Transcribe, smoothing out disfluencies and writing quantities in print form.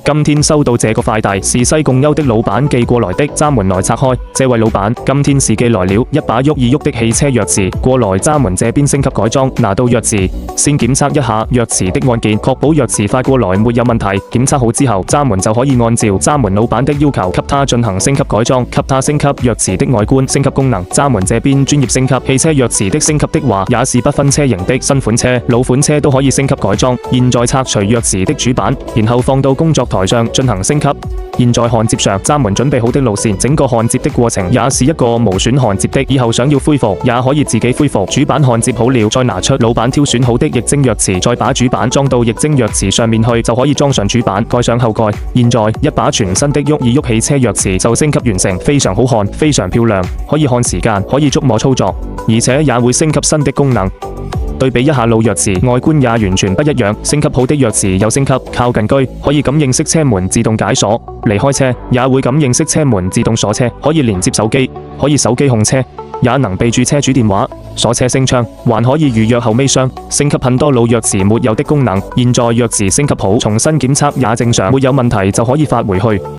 今天收到這個快遞，是西貢優的老闆寄過來的，閘門來拆開。這位老闆，今天是寄來了一把喐一喐的汽車鑰匙過來，閘門這邊升級改裝，拿到鑰匙，先檢測一下鑰匙的按鍵，確保鑰匙發過來沒有問題。檢測好之後，閘門就可以按照閘門老闆的要求，給他進行升級改裝，給他升級鑰匙的外觀、升級功能。閘門這邊專業升級汽車鑰匙的升級的話，也是不分車型的，新款車、老款車都可以升級改裝。現在拆除鑰匙的主板，然後放到工作台上進行升級。現在焊接上，閘門準備好的路線，整個焊接的過程也是一個無損焊接的，以後想要恢復也可以自己恢復。主板焊接好了，再拿出老闆挑選好的液晶鑰匙，再把主板裝到液晶鑰匙上面去，就可以裝上主板，蓋上後蓋。現在一把全新的喐一喐汽車鑰匙就升級完成，非常好看，非常漂亮，可以看時間，可以觸摸操作，而且也會升級新的功能。對比一下老鑰匙，外觀也完全不一樣。升級好的鑰匙有升級，靠近居可以感應式車門自動解鎖，離開車也會感應式車門自動鎖車，可以連接手機，可以手機控車，也能備註車主電話、鎖車升窗，還可以預約後尾箱。升級很多老鑰匙沒有的功能，現在鑰匙升級好，重新檢測也正常，沒有問題就可以發回去。